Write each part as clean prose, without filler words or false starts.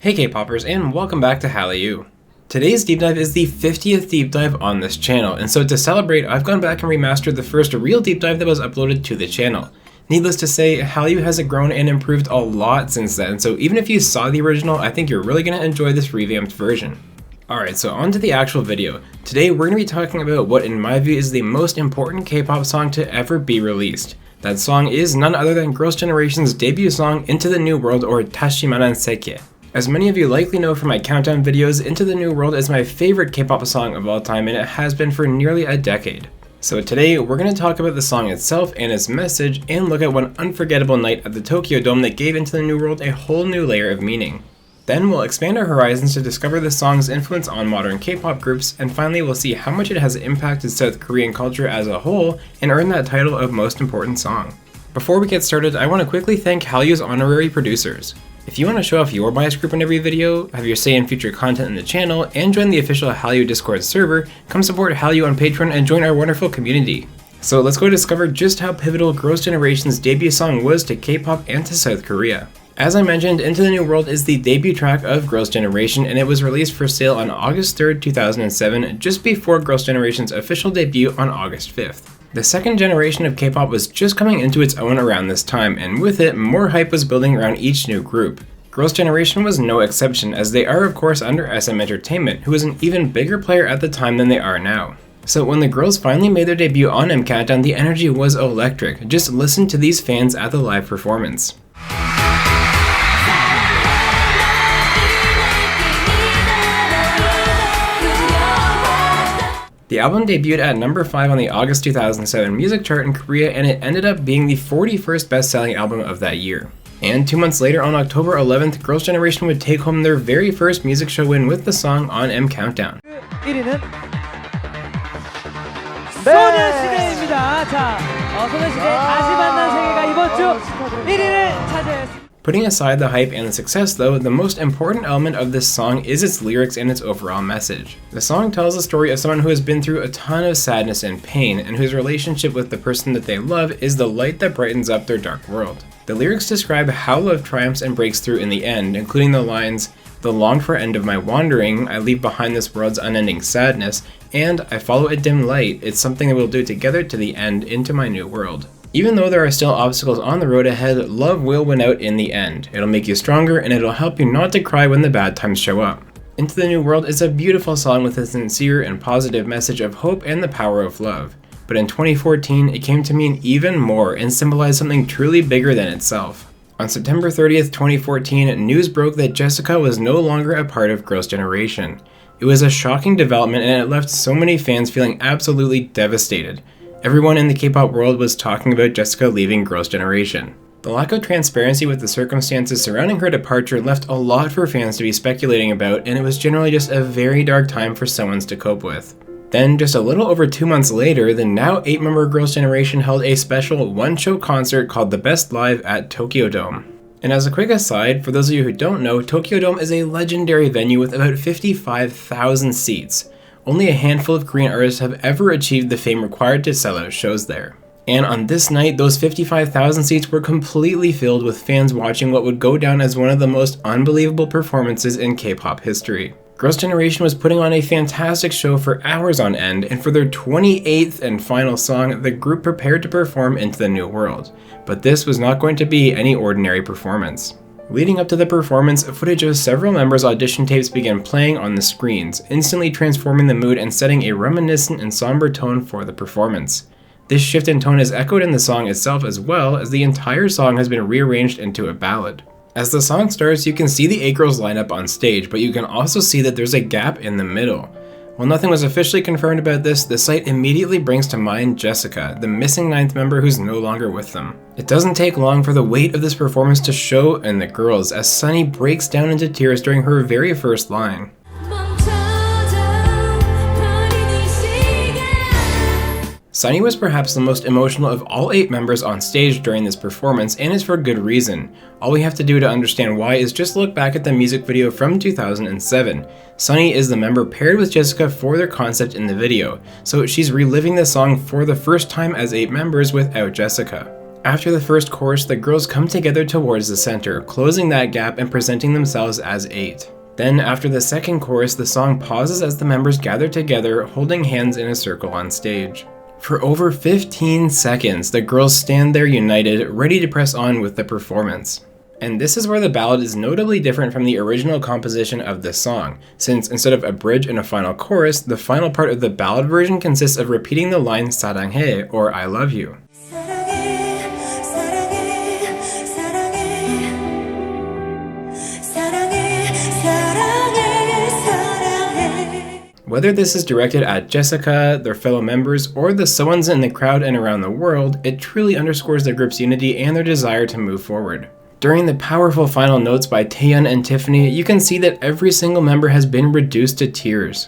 Hey K-popers, and welcome back to Hallyu. Today's deep dive is the 50th deep dive on this channel, and so to celebrate, I've gone back and remastered the first real deep dive that was uploaded to the channel. Needless to say, Hallyu has grown and improved a lot since then, so even if you saw the original, I think you're really going to enjoy this revamped version. Alright, so on to the actual video. Today we're going to be talking about what in my view is the most important K-pop song to ever be released. That song is none other than Girls' Generation's debut song, Into the New World, or Tashimanan Seke. As many of you likely know from my countdown videos, Into the New World is my favorite K-pop song of all time, and it has been for nearly a decade. So today, we're going to talk about the song itself and its message, and look at one unforgettable night at the Tokyo Dome that gave Into the New World a whole new layer of meaning. Then we'll expand our horizons to discover the song's influence on modern K-pop groups, and finally we'll see how much it has impacted South Korean culture as a whole, and earned that title of Most Important Song. Before we get started, I want to quickly thank Hallyu's honorary producers. If you want to show off your bias group in every video, have your say in future content in the channel, and join the official Hallyu Discord server, come support Hallyu on Patreon and join our wonderful community. So let's go discover just how pivotal Girls' Generation's debut song was to K-pop and to South Korea. As I mentioned, Into the New World is the debut track of Girls' Generation, and it was released for sale on August 3rd, 2007, just before Girls' Generation's official debut on August 5th. The second generation of K-pop was just coming into its own around this time, and with it, more hype was building around each new group. Girls' Generation was no exception, as they are of course under SM Entertainment, who was an even bigger player at the time than they are now. So when the girls finally made their debut on M Countdown, the energy was electric. Just listen to these fans at the live performance. The album debuted at number 5 on the August 2007 music chart in Korea, and it ended up being the 41st best-selling album of that year. And 2 months later, on October 11th, Girls' Generation would take home their very first music show win with the song on M Countdown. Putting aside the hype and the success though, the most important element of this song is its lyrics and its overall message. The song tells the story of someone who has been through a ton of sadness and pain, and whose relationship with the person that they love is the light that brightens up their dark world. The lyrics describe how love triumphs and breaks through in the end, including the lines, "The longed for end of my wandering, I leave behind this world's unending sadness, and I follow a dim light, it's something that we'll do together to the end, into my new world." Even though there are still obstacles on the road ahead, love will win out in the end. It'll make you stronger, and it'll help you not to cry when the bad times show up. Into the New World is a beautiful song with a sincere and positive message of hope and the power of love. But in 2014, it came to mean even more and symbolized something truly bigger than itself. On September 30th, 2014, news broke that Jessica was no longer a part of Girls' Generation. It was a shocking development, and it left so many fans feeling absolutely devastated. Everyone in the K-pop world was talking about Jessica leaving Girls' Generation. The lack of transparency with the circumstances surrounding her departure left a lot for fans to be speculating about, and it was generally just a very dark time for someone to cope with. Then, just a little over 2 months later, the now 8-member Girls' Generation held a special one-show concert called The Best Live at Tokyo Dome. And as a quick aside, for those of you who don't know, Tokyo Dome is a legendary venue with about 55,000 seats. Only a handful of Korean artists have ever achieved the fame required to sell out shows there. And on this night, those 55,000 seats were completely filled with fans watching what would go down as one of the most unbelievable performances in K-pop history. Girls' Generation was putting on a fantastic show for hours on end, and for their 28th and final song, the group prepared to perform Into the New World. But this was not going to be any ordinary performance. Leading up to the performance, footage of several members' audition tapes began playing on the screens, instantly transforming the mood and setting a reminiscent and somber tone for the performance. This shift in tone is echoed in the song itself, as well as the entire song has been rearranged into a ballad. As the song starts, you can see the 8 girls line up on stage, but you can also see that there's a gap in the middle. While nothing was officially confirmed about this, the site immediately brings to mind Jessica, the missing 9th member who's no longer with them. It doesn't take long for the weight of this performance to show in the girls, as Sunny breaks down into tears during her very first line. Sunny was perhaps the most emotional of all 8 members on stage during this performance, and it's for good reason. All we have to do to understand why is just look back at the music video from 2007. Sunny is the member paired with Jessica for their concept in the video, so she's reliving the song for the first time as 8 members without Jessica. After the first chorus, the girls come together towards the center, closing that gap and presenting themselves as 8. Then, after the second chorus, the song pauses as the members gather together, holding hands in a circle on stage. For over 15 seconds, the girls stand there united, ready to press on with the performance. And this is where the ballad is notably different from the original composition of this song, since instead of a bridge and a final chorus, the final part of the ballad version consists of repeating the line "사랑해" or "I love you." Whether this is directed at Jessica, their fellow members, or the someones in the crowd and around the world, it truly underscores the group's unity and their desire to move forward. During the powerful final notes by Taeyeon and Tiffany, you can see that every single member has been reduced to tears.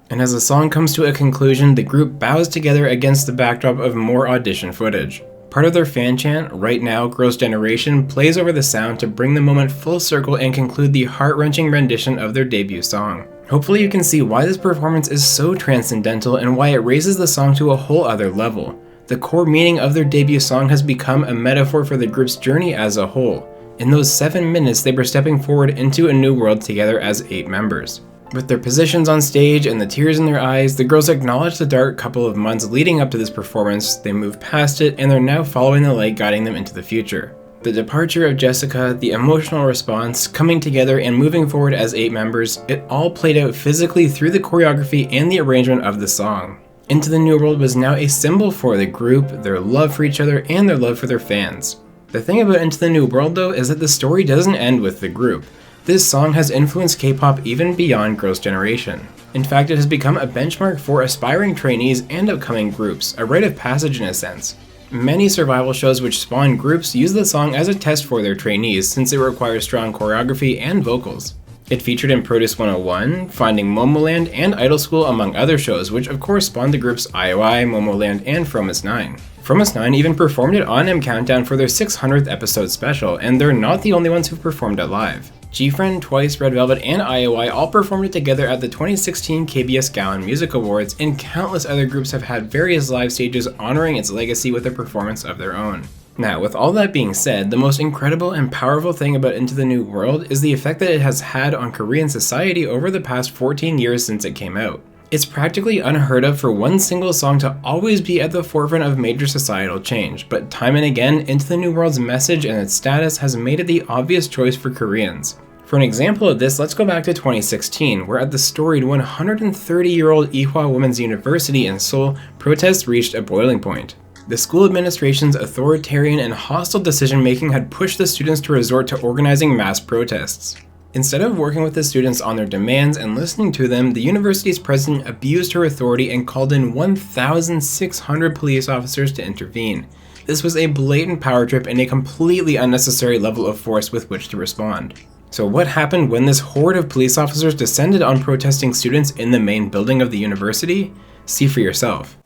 And as the song comes to a conclusion, the group bows together against the backdrop of more audition footage. Part of their fan chant, "Right Now, Girls' Generation," plays over the sound to bring the moment full circle and conclude the heart-wrenching rendition of their debut song. Hopefully you can see why this performance is so transcendental and why it raises the song to a whole other level. The core meaning of their debut song has become a metaphor for the group's journey as a whole. In those 7 minutes, they were stepping forward into a new world together as 8 members. With their positions on stage and the tears in their eyes, the girls acknowledge the dark couple of months leading up to this performance, they move past it, and they're now following the light guiding them into the future. The departure of Jessica, the emotional response, coming together and moving forward as 8 members, it all played out physically through the choreography and the arrangement of the song. Into the New World was now a symbol for the group, their love for each other, and their love for their fans. The thing about Into the New World though is that the story doesn't end with the group. This song has influenced K-pop even beyond Girls' Generation. In fact, it has become a benchmark for aspiring trainees and upcoming groups, a rite of passage in a sense. Many survival shows which spawn groups use the song as a test for their trainees since it requires strong choreography and vocals. It featured in Produce 101, Finding Momoland, and Idol School among other shows, which of course spawned the groups IOI, Momoland, and Fromus 9. Fromus 9 even performed it on M Countdown for their 600th episode special, and they're not the only ones who've performed it live. GFriend, Twice, Red Velvet, and IOI all performed it together at the 2016 KBS Gaon Music Awards, and countless other groups have had various live stages honoring its legacy with a performance of their own. Now, with all that being said, the most incredible and powerful thing about Into the New World is the effect that it has had on Korean society over the past 14 years since it came out. It's practically unheard of for one single song to always be at the forefront of major societal change, but time and again, Into the New World's message and its status has made it the obvious choice for Koreans. For an example of this, let's go back to 2016, where at the storied 130-year-old Ewha Women's University in Seoul, protests reached a boiling point. The school administration's authoritarian and hostile decision-making had pushed the students to resort to organizing mass protests. Instead of working with the students on their demands and listening to them, the university's president abused her authority and called in 1,600 police officers to intervene. This was a blatant power trip and a completely unnecessary level of force with which to respond. So what happened when this horde of police officers descended on protesting students in the main building of the university? See for yourself.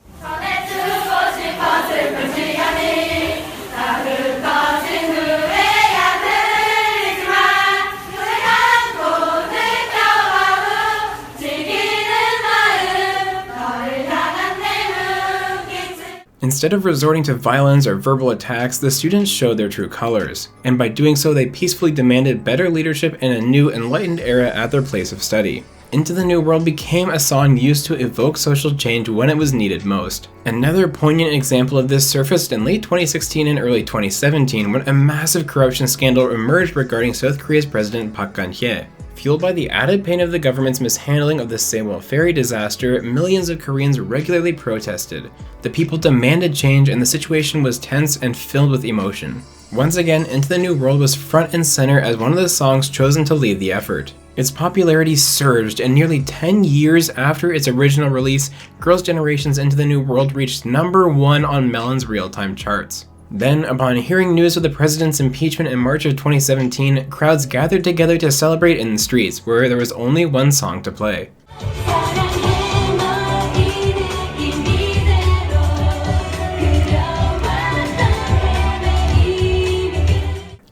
Instead of resorting to violence or verbal attacks, the students showed their true colors, and by doing so they peacefully demanded better leadership and a new enlightened era at their place of study. Into the New World became a song used to evoke social change when it was needed most. Another poignant example of this surfaced in late 2016 and early 2017 when a massive corruption scandal emerged regarding South Korea's president Park Geun-hye. Fueled by the added pain of the government's mishandling of the Sewol ferry disaster, millions of Koreans regularly protested. The people demanded change and the situation was tense and filled with emotion. Once again, Into the New World was front and center as one of the songs chosen to lead the effort. Its popularity surged, and nearly 10 years after its original release, Girls' Generation's Into the New World reached #1 on Melon's real-time charts. Then, upon hearing news of the president's impeachment in March of 2017, crowds gathered together to celebrate in the streets, where there was only one song to play.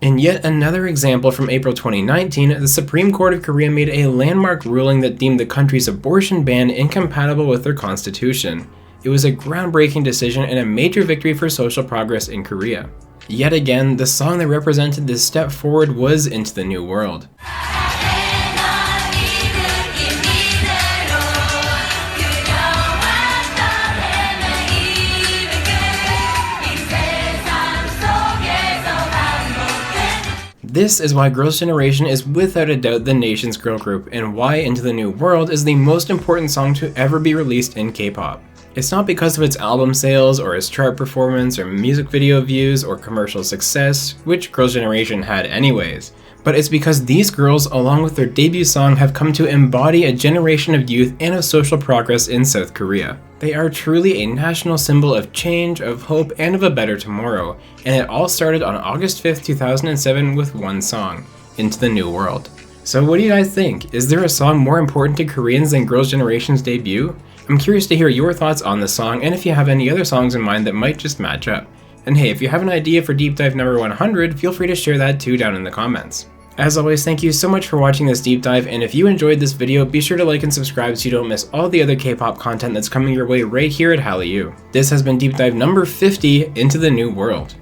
In yet another example from April 2019, the Supreme Court of Korea made a landmark ruling that deemed the country's abortion ban incompatible with their constitution. It was a groundbreaking decision and a major victory for social progress in Korea. Yet again, the song that represented this step forward was Into the New World. This is why Girls' Generation is without a doubt the nation's girl group, and why Into the New World is the most important song to ever be released in K-pop. It's not because of its album sales, or its chart performance, or music video views, or commercial success, which Girls' Generation had anyways, but it's because these girls, along with their debut song, have come to embody a generation of youth and of social progress in South Korea. They are truly a national symbol of change, of hope, and of a better tomorrow, and it all started on August 5th, 2007 with one song, Into the New World. So what do you guys think? Is there a song more important to Koreans than Girls' Generation's debut? I'm curious to hear your thoughts on the song, and if you have any other songs in mind that might just match up. And hey, if you have an idea for deep dive number 100, feel free to share that too down in the comments. As always, thank you so much for watching this deep dive, and if you enjoyed this video, be sure to like and subscribe so you don't miss all the other K-pop content that's coming your way right here at Hallyu. This has been deep dive number 50, Into the New World.